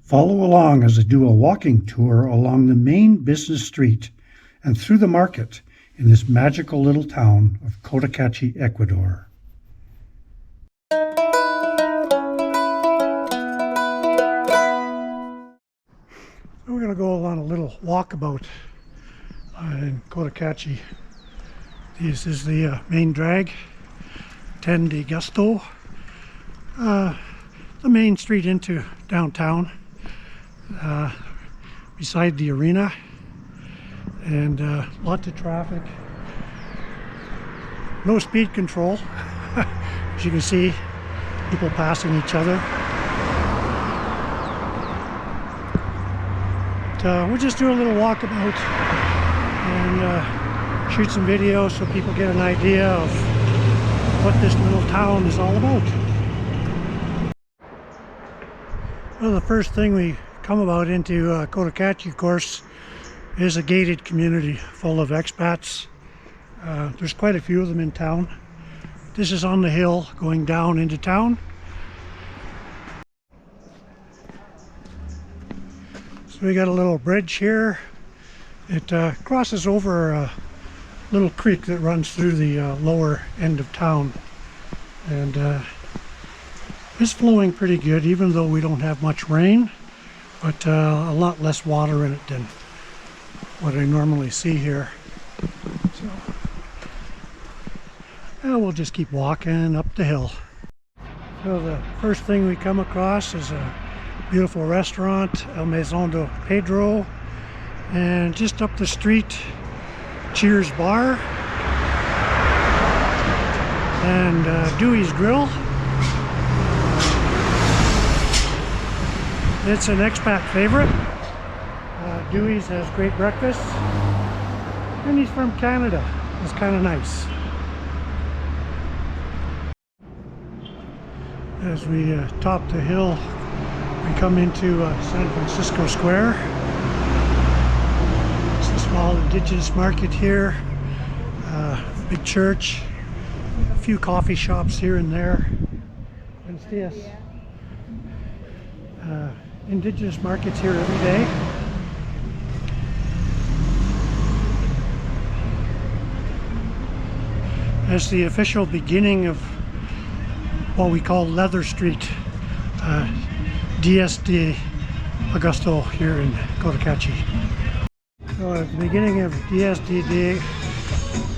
Follow along as I do a walking tour along the main business street and through the market in this magical little town of Cotacachi, Ecuador. We're going to go along a little walkabout in Cotacachi. This is the main drag, 10 de Augusto, the main street into downtown, beside the arena, and lots of traffic. No speed control, as you can see, people passing each other. But, we'll just do a little walkabout and shoot some videos so people get an idea of what this little town is all about. Well, the first thing we come about into Cotacachi, of course, is a gated community full of expats. There's quite a few of them in town. This is on the hill going down into town. So we got a little bridge here. It crosses over a little creek that runs through the lower end of town, and it's flowing pretty good, even though we don't have much rain, but a lot less water in it than what I normally see here. So we'll just keep walking up the hill. So the first thing we come across is a beautiful restaurant, El Maison de Pedro, and just up the street, Cheers Bar and Dewey's Grill. It's an expat favorite. Dewey's has great breakfast, and he's from Canada. It's kind of nice. As we top the hill, we come into San Francisco Square. It's a small indigenous market here, big church, a few coffee shops here and there. Buenos dias. Indigenous markets here every day. That's the official beginning of what we call Leather Street, Diez de Augusto here in Cotacachi. So at the beginning of Diez de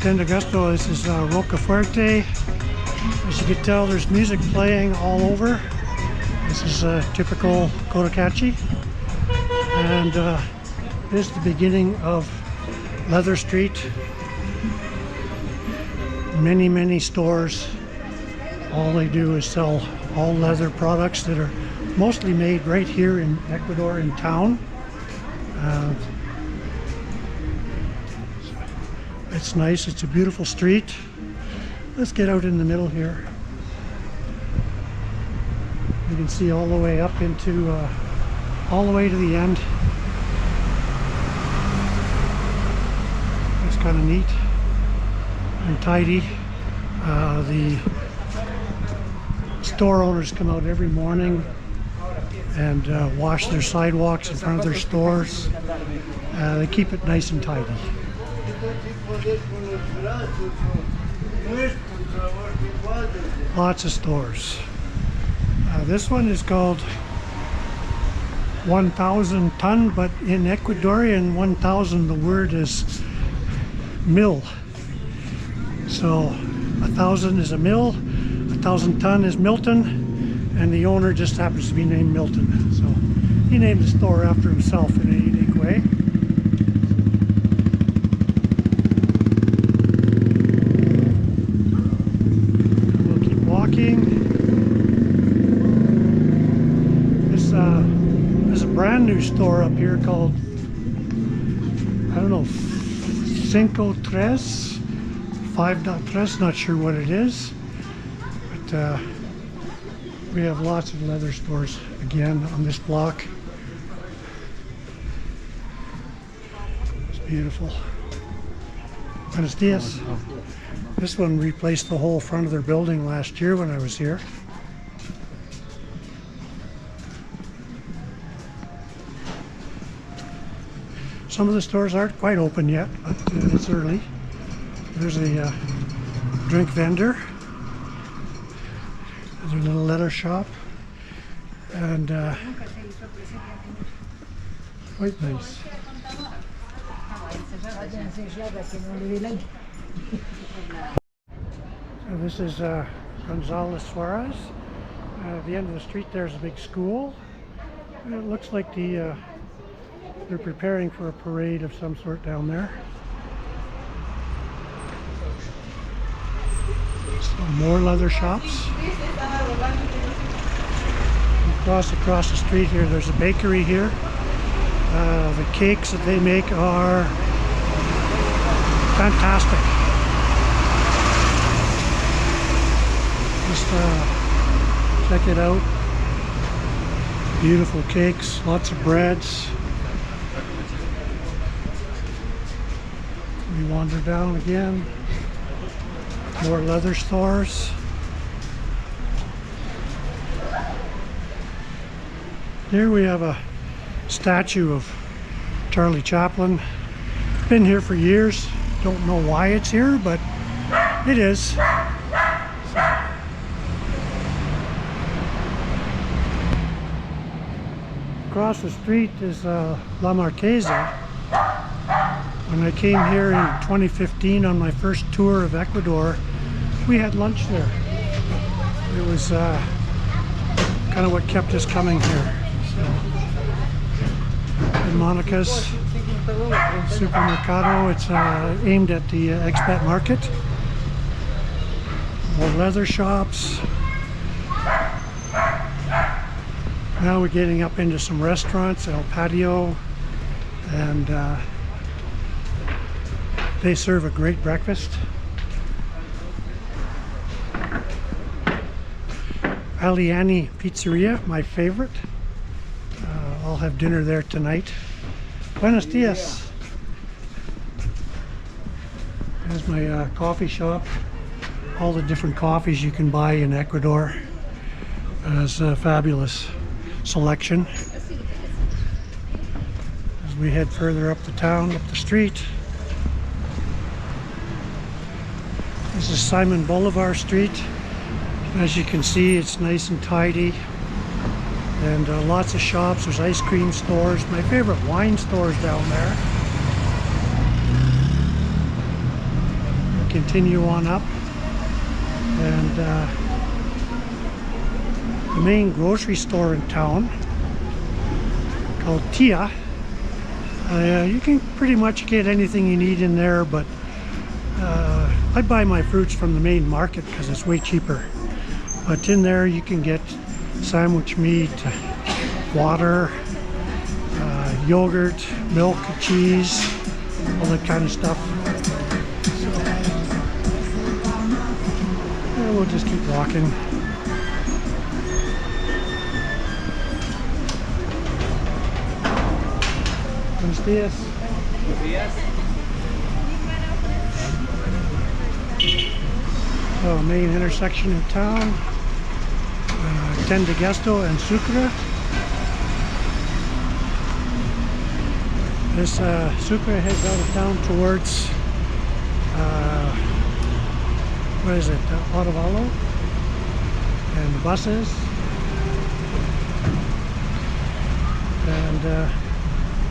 Augusto, this is Rocafuerte. As you can tell, there's music playing all over. This is typical Cotacachi, and this is the beginning of Leather Street. Many stores. All they do is sell all leather products that are mostly made right here in Ecuador, in town. It's nice. It's a beautiful street. Let's get out in the middle here. You can see all the way up into, all the way to the end. It's kind of neat and tidy. The store owners come out every morning and wash their sidewalks in front of their stores. They keep it nice and tidy. Lots of stores. This one is called 1,000 ton, but in Ecuadorian 1,000 the word is mill. So 1,000 is a mill, 1,000 ton is Milton, and the owner just happens to be named Milton. So he named the store after himself in a unique way. We'll keep walking. There's a brand new store up here called, I don't know, 5.3, not sure what it is, but we have lots of leather stores again on this block. It's beautiful. Buenos dias. This one replaced the whole front of their building last year when I was here. Some of the stores aren't quite open yet, but it's early. There's a drink vendor. There's a little leather shop. And quite nice. So this is Gonzales Suarez. At the end of the street there's a big school. And it looks like they're preparing for a parade of some sort down there. So more leather shops. Across the street here there's a bakery here. The cakes that they make are fantastic. Just check it out. Beautiful cakes, lots of breads. We wander down again. More leather stores. Here we have a statue of Charlie Chaplin. Been here for years. Don't know why it's here, but it is. Across the street is La Marquesa. When I came here in 2015 on my first tour of Ecuador, we had lunch there. It was kind of what kept us coming here. So, in Monica's Supermercado, it's aimed at the expat market. More leather shops. Now we're getting up into some restaurants, El Patio, and they serve a great breakfast. Aliani Pizzeria, my favorite. I'll have dinner there tonight. Buenos dias. There's my coffee shop. All the different coffees you can buy in Ecuador. It's a fabulous selection. As we head further up the town, up the street. This is Simon Bolivar Street. As you can see, it's nice and tidy. And lots of shops. There's ice cream stores. My favorite wine stores down there. Continue on up. And the main grocery store in town, called Tia. You can pretty much get anything you need in there, but I buy my fruits from the main market because it's way cheaper. But in there you can get sandwich meat, water, yogurt, milk, cheese, all that kind of stuff. So, yeah, we'll just keep walking. Buenos dias. Buenos dias. So, main intersection in town. 10 de Agosto and Sucre. This Sucre heads out of town towards what is it? Otavalo, and the buses. And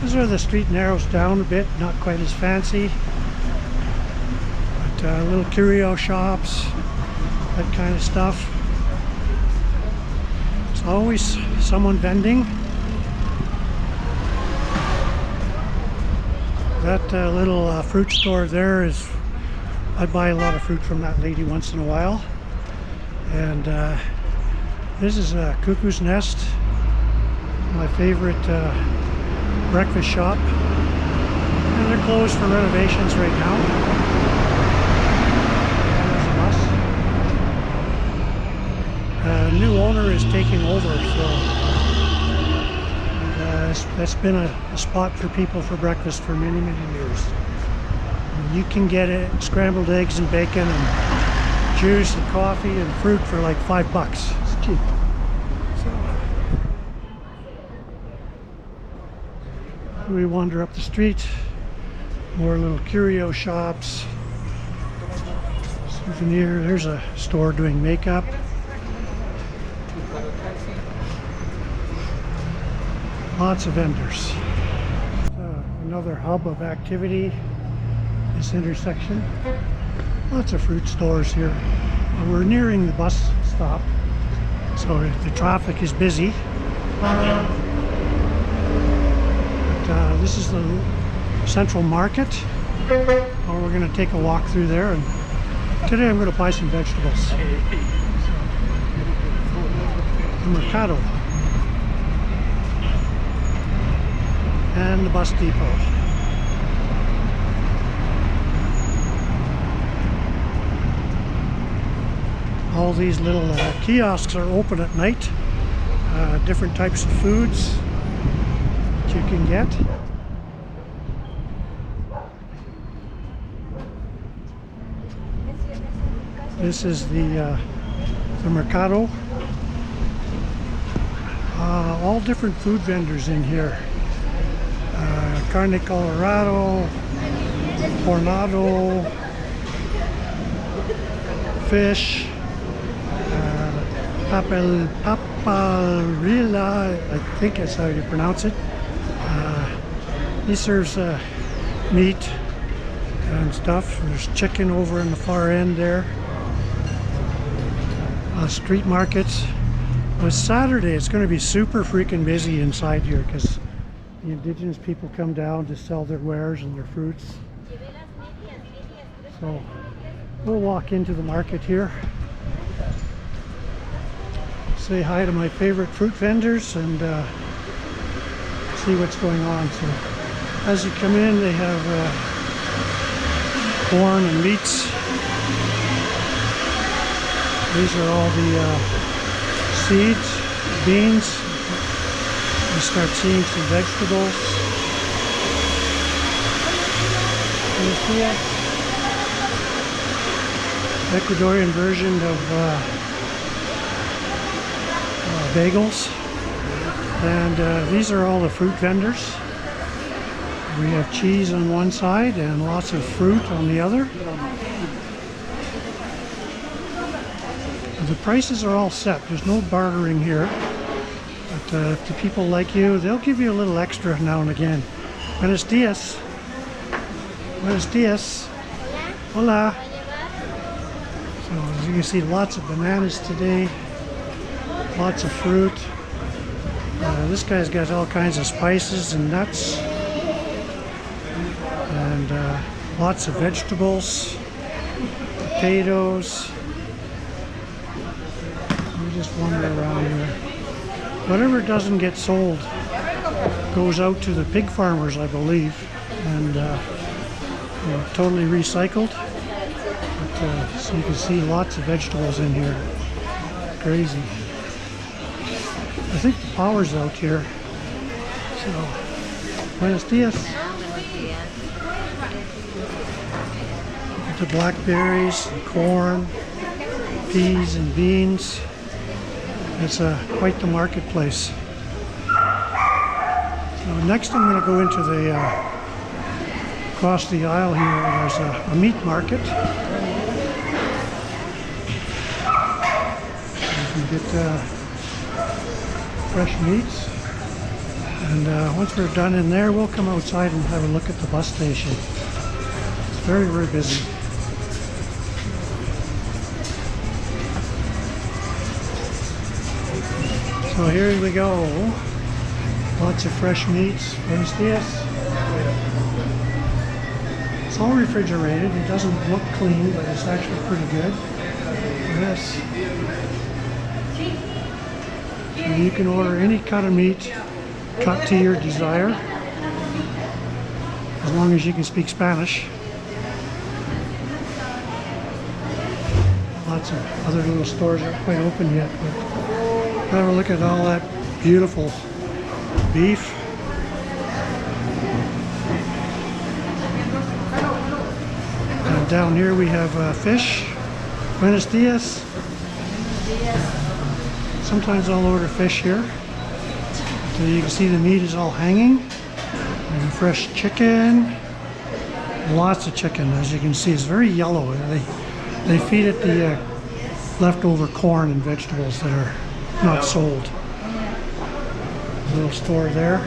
this is where the street narrows down a bit, not quite as fancy, but little curio shops, that kind of stuff. There's always someone vending. That little fruit store there is, I buy a lot of fruit from that lady once in a while. And this is a Cuckoo's Nest, my favorite breakfast shop. And they're closed for renovations right now. There's a bus. New owner is taking over, so that's been a spot for people for breakfast for many, many years. You can get it scrambled eggs and bacon and juice and coffee and fruit for like $5. It's cheap. So We wander up the street, more little curio shops, souvenir. There's a store doing makeup. Lots of vendors. Another hub of activity, this intersection. Lots of fruit stores here. We're nearing the bus stop, so the traffic is busy. But this is the central market. We're going to take a walk through there, and today I'm going to buy some vegetables. The mercado and the bus depot. All these little kiosks are open at night. Different types of foods that you can get. This is the mercado. All different food vendors in here. Carne Colorado, Hornado, fish, paparilla, I think that's how you pronounce it. He serves meat and stuff. There's chicken over in the far end there. Street markets. On Saturday it's going to be super freaking busy inside here because the indigenous people come down to sell their wares and their fruits. So we'll walk into the market here, say hi to my favorite fruit vendors, and see what's going on. So as you come in, they have corn and meats. These are all the seeds, beans. You start seeing some vegetables. You see it? Ecuadorian version of bagels. And these are all the fruit vendors. We have cheese on one side and lots of fruit on the other. The prices are all set. There's no bartering here. But if the people like you, they'll give you a little extra now and again. Buenos dias. Buenos dias. Hola. So as you can see, lots of bananas today. Lots of fruit. This guy's got all kinds of spices and nuts. And lots of vegetables. Potatoes. We just wander around here. Whatever doesn't get sold goes out to the pig farmers, I believe, and totally recycled. But, so you can see lots of vegetables in here. Crazy. I think the power's out here. So, buenos dias. The blackberries, and corn, peas, and beans. It's quite the marketplace. So next I'm going to go into the across the aisle here. There's a meat market. You can get fresh meats. And once we're done in there, we'll come outside and have a look at the bus station. It's very, very busy. So here we go. Lots of fresh meats. Buenos dias. It's all refrigerated. It doesn't look clean, but it's actually pretty good. Yes. And you can order any cut of meat, cut to your desire, as long as you can speak Spanish. Lots of other little stores aren't quite open yet, but have a look at all that beautiful beef. And down here we have fish. Buenos dias. Sometimes I'll order fish here. So you can see the meat is all hanging. And fresh chicken. Lots of chicken, as you can see. It's very yellow. They feed it the leftover corn and vegetables that are not sold. Little store there.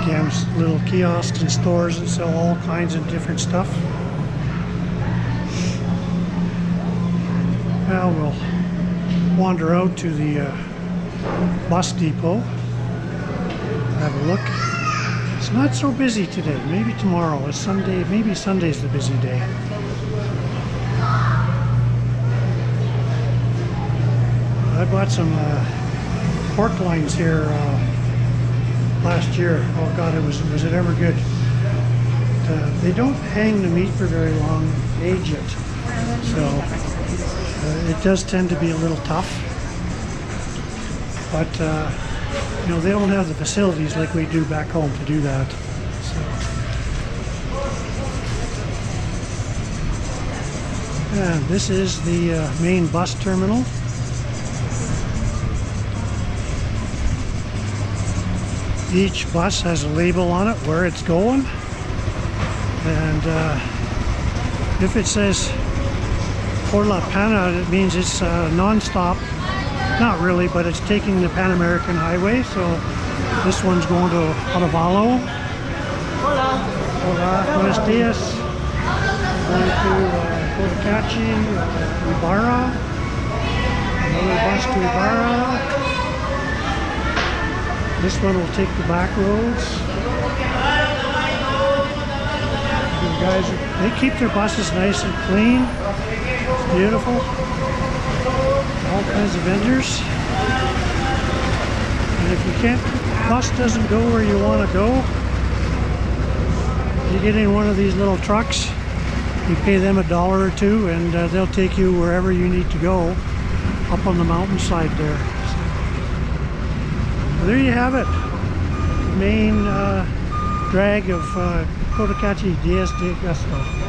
Again, little kiosks and stores that sell all kinds of different stuff. Now we'll wander out to the bus depot. Have a look. It's not so busy today. Maybe tomorrow. It's Sunday. Maybe Sunday's the busy day. I bought some pork loins here last year. Oh God, was it ever good? They don't hang the meat for very long, age it, so it does tend to be a little tough. But you know, they don't have the facilities like we do back home to do that. So. And this is the main bus terminal. Each bus has a label on it where it's going, and if it says Por La Pana, it means it's non-stop. Not really, but it's taking the Pan American Highway. So this one's going to Otavalo. Hola. Hola, buenos dias. Going to Cotacachi, Ibarra. Another bus to Ibarra. This one will take the back roads. The guys, they keep their buses nice and clean. It's beautiful. All kinds of vendors. And if you can't, the bus doesn't go where you want to go, you get in one of these little trucks. You pay them $1 or $2, and they'll take you wherever you need to go, up on the mountainside there. There you have it, the main drag of Cotacachi Diaz de Augusto.